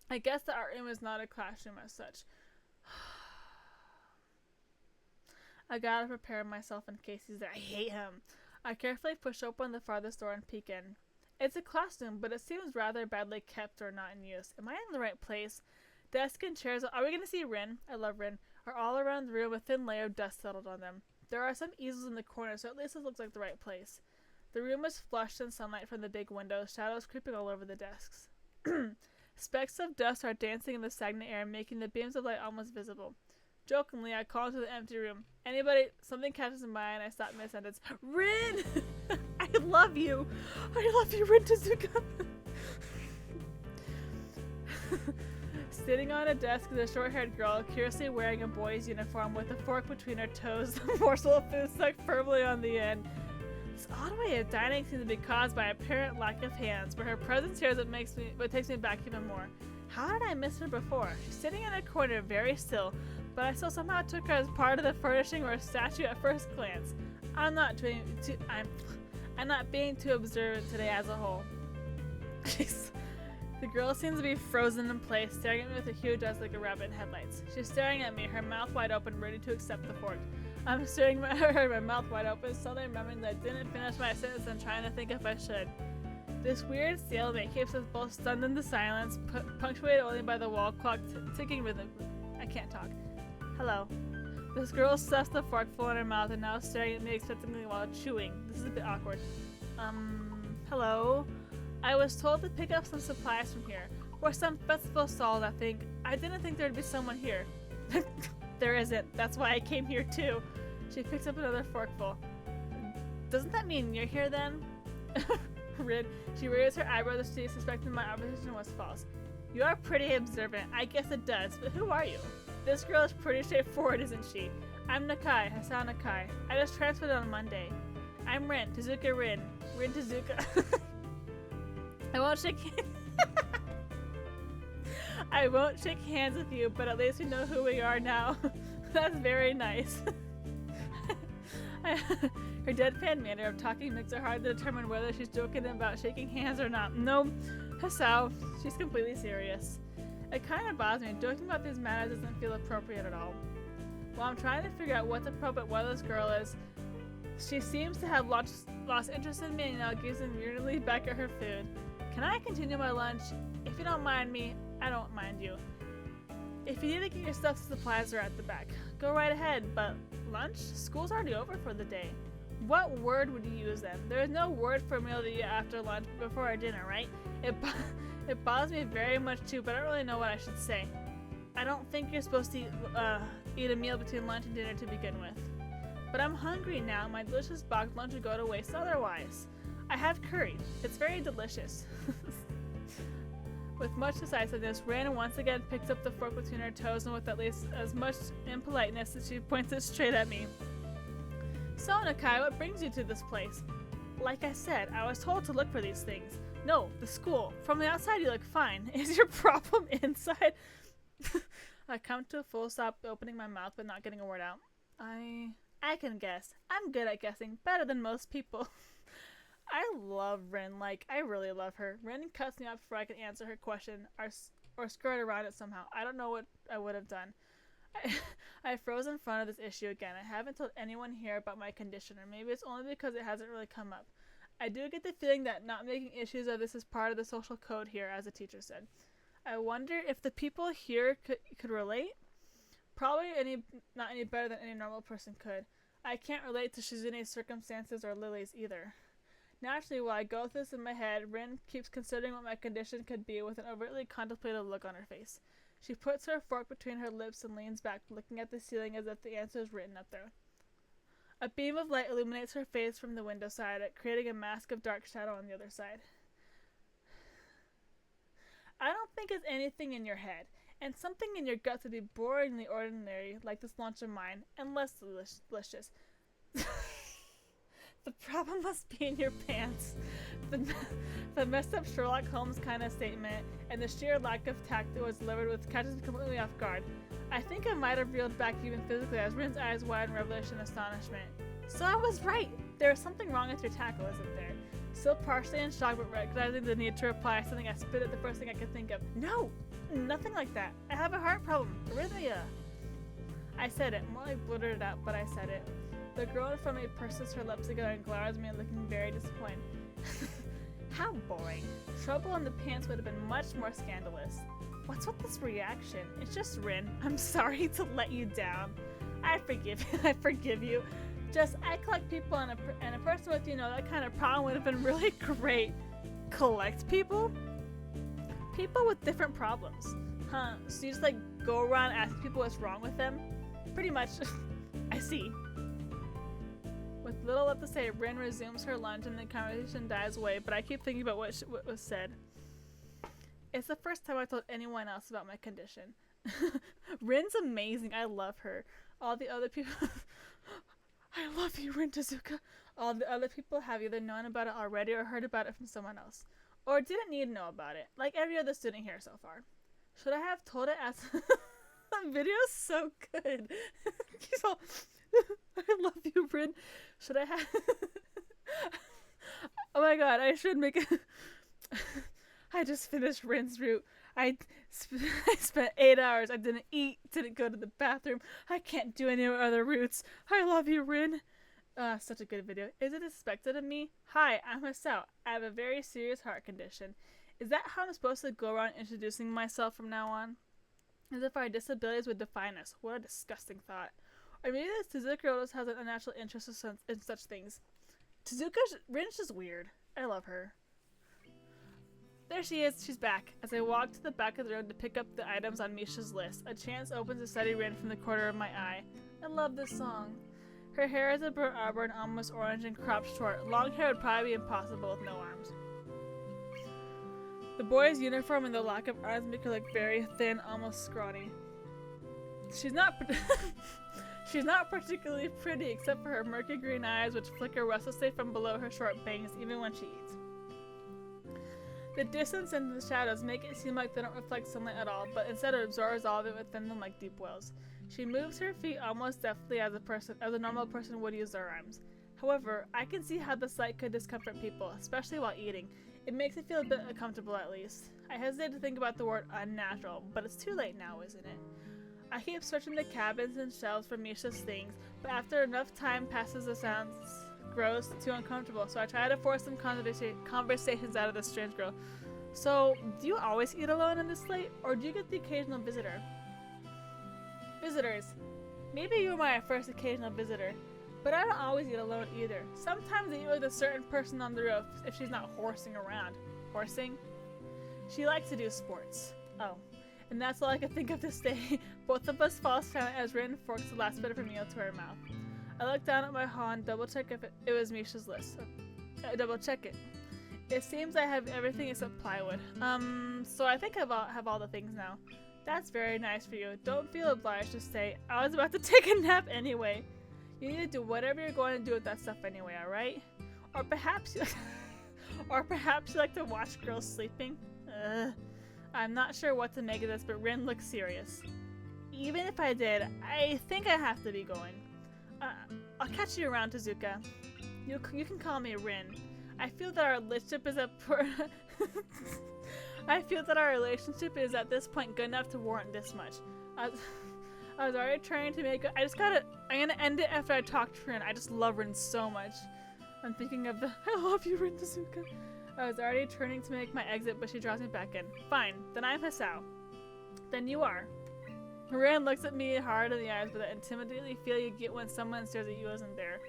I guess the art room is not a classroom as such. I gotta prepare myself in case he's there. I hate him. I carefully push open the farthest door and peek in. It's a classroom, but it seems rather badly kept or not in use. Am I in the right place? Desks and chairs— are we gonna see Rin? I love Rin. Are all around the room, a thin layer of dust settled on them. There are some easels in the corner, so at least it looks like the right place. The room is flushed in sunlight from the big windows, shadows creeping all over the desks. Specks of dust are dancing in the stagnant air, making the beams of light almost visible. Jokingly, I call into the empty room. Anybody? Something catches my eye and I stop mid-sentence. Rin! I love you! I love you, Rin Tezuka! Sitting on a desk is a short-haired girl, curiously wearing a boy's uniform with a fork between her toes, a morsel of food stuck firmly on the end. This odd way of dining seems to be caused by apparent lack of hands, but her presence here is what takes me back even more. How did I miss her before? She's sitting in a corner, very still, but I still somehow took her as part of the furnishing or a statue at first glance. I'm not being too observant today as a whole. Jeez. The girl seems to be frozen in place, staring at me with a huge eyes like a rabbit in headlights. She's staring at me, her mouth wide open, ready to accept the fork. I'm staring at her, my mouth wide open, suddenly remembering that I didn't finish my sentence and trying to think if I should. This weird stalemate keeps us both stunned into silence, punctuated only by the wall clock ticking rhythmically. I can't talk. Hello. This girl stuffs the forkful in her mouth and now staring at me expectantly while chewing. This is a bit awkward. Hello? I was told to pick up some supplies from here. Or some festival stall, I think. I didn't think there'd be someone here. There isn't. That's why I came here too. She picks up another forkful. Doesn't that mean you're here then? Rin. She raised her eyebrows as she suspected my opposition was false. You are pretty observant. I guess it does, but who are you? This girl is pretty straightforward, isn't she? I'm Nakai, Hassan Nakai. I just transferred on Monday. I'm Rin, Tezuka Rin. Rin Tezuka. I won't shake I won't shake hands with you, but at least we know who we are now. That's very nice. Her deadpan manner of talking makes it hard to determine whether she's joking about shaking hands or not. No, Hasao, she's completely serious. It kind of bothers me. Joking about these matters doesn't feel appropriate at all. While I'm trying to figure out what's appropriate where this girl is, she seems to have lost interest in me and now gives immediately back at her food. Can I continue my lunch? If you don't mind me, I don't mind you. If you need to get your stuff, supplies are at the back. Go right ahead, but lunch? School's already over for the day. What word would you use then? There is no word for a meal to eat after lunch before our dinner, right? It bothers me very much too, but I don't really know what I should say. I don't think you're supposed to eat a meal between lunch and dinner to begin with. But I'm hungry now. My delicious boxed lunch would go to waste otherwise. I have curry. It's very delicious. With much decisiveness, Rin once again picks up the fork between her toes and with at least as much impoliteness as she points it straight at me. So, Nakai, what brings you to this place? Like I said, I was told to look for these things. No, the school. From the outside you look fine. Is your problem inside? I come to a full stop, opening my mouth but not getting a word out. I can guess. I'm good at guessing, better than most people. I love Rin, like, I really love her. Rin cuts me off before I can answer her question or skirt around it somehow. I don't know what I would have done. I froze in front of this issue again. I haven't told anyone here about my condition, or maybe it's only because it hasn't really come up. I do get the feeling that not making issues of this is part of the social code here, as the teacher said. I wonder if the people here could relate? Probably not any better than any normal person could. I can't relate to Shizune's circumstances or Lily's either. Naturally, while I go through this in my head, Rin keeps considering what my condition could be with an overtly contemplative look on her face. She puts her fork between her lips and leans back, looking at the ceiling as if the answer is written up there. A beam of light illuminates her face from the window side, creating a mask of dark shadow on the other side. I don't think it's anything in your head, and something in your guts would be boringly ordinary, like this lunch of mine, and less delicious. The problem must be in your pants. The messed up Sherlock Holmes kind of statement and the sheer lack of tact that was delivered with catches me completely off guard. I think I might have reeled back even physically as Rin's eyes widened in revelation and astonishment. So I was right! There is something wrong with your tackle, isn't there? Still partially in shock but recognizing the need to reply something, I spit at the first thing I could think of. No! Nothing like that. I have a heart problem. Arrhythmia. I said it. More like blurted it out, but I said it. The girl in front of me purses her lips together and glowers at me, looking very disappointed. How boring. Trouble in the pants would have been much more scandalous. What's with this reaction? It's just Rin. I'm sorry to let you down. I forgive you. Just act like people and a person with, that kind of problem would have been really great. Collect people? People with different problems. Huh, so you just go around asking people what's wrong with them? Pretty much. I see. With little left to say, Rin resumes her lunch and the conversation dies away, but I keep thinking about what was said. It's the first time I told anyone else about my condition. Rin's amazing. I love her. All the other people... I love you, Rin Tezuka. All the other people have either known about it already or heard about it from someone else. Or didn't need to know about it, like every other student here so far. Should I have told it as... The video's so good. He's all... I love you, Rin. Should I have... Oh my god, I should make it... I just finished Rin's route. I spent 8 hours. I didn't eat, didn't go to the bathroom. I can't do any other routes. I love you, Rin. Such a good video. Is it expected of me? Hi, I'm Hasao. I have a very serious heart condition. Is that how I'm supposed to go around introducing myself from now on? As if our disabilities would define us. What a disgusting thought. Or maybe this Tezuka just has an unnatural interest in such things. Rin's just weird. I love her. There she is. She's back. As I walk to the back of the room to pick up the items on Misha's list, a chance opens to study Rin from the corner of my eye. I love this song. Her hair is a burnt auburn, almost orange, and cropped short. Long hair would probably be impossible with no arms. The boy's uniform and the lack of arms make her look very thin, almost scrawny. She's not particularly pretty, except for her murky green eyes, which flicker restlessly from below her short bangs, even when she eats. The distance and the shadows make it seem like they don't reflect sunlight at all, but instead it absorbs all of it within them like deep wells. She moves her feet almost deftly as a normal person would use their arms. However, I can see how the sight could discomfort people, especially while eating. It makes it feel a bit uncomfortable at least. I hesitate to think about the word unnatural, but it's too late now, isn't it? I keep searching the cabins and shelves for Misha's things, but after enough time passes the sounds grows too uncomfortable, so I try to force some conversations out of this strange girl. So, do you always eat alone in this late, or do you get the occasional visitor? Visitors. Maybe you're my first occasional visitor, but I don't always eat alone either. Sometimes I eat with a certain person on the roof if she's not horsing around. Horsing? She likes to do sports. Oh. And that's all I could think of this day. Both of us fall silent as Rin forks the last bit of her meal to her mouth. I look down at my haul and double check if it was Misha's list. I double check it. It seems I have everything except plywood. So I think I have all the things now. That's very nice for you. Don't feel obliged to stay. I was about to take a nap anyway. You need to do whatever you're going to do with that stuff anyway, alright? Or perhaps you like to watch girls sleeping? I'm not sure what to make of this, but Rin looks serious. Even if I did, I think I have to be going. I'll catch you around, Tezuka. You can call me Rin. I feel that our relationship is at this point good enough to warrant this much. I was already trying to make it. I'm gonna end it after I talk to Rin. I just love Rin so much. I'm thinking of I love you, Rin Tezuka. I was already turning to make my exit, but she draws me back in. Fine, then I'm Hisao. Then you are. Rin looks at me hard in the eyes with that intimidating feel you get when someone stares at you isn't there.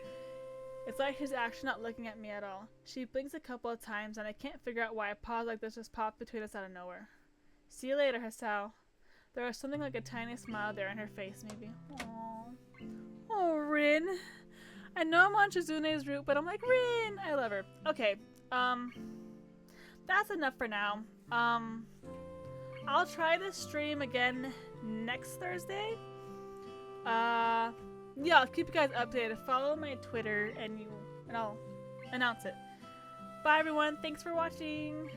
It's like she's actually not looking at me at all. She blinks a couple of times, and I can't figure out why a pause like this just popped between us out of nowhere. See you later, Hisao. There was something like a tiny smile there in her face, maybe. Aww. Oh, Rin. I know I'm on Shizune's route, but I'm like, Rin! I love her. Okay, that's enough for now. I'll try to stream again next Thursday. Yeah, I'll keep you guys updated. Follow my Twitter and I'll announce it. Bye everyone, thanks for watching.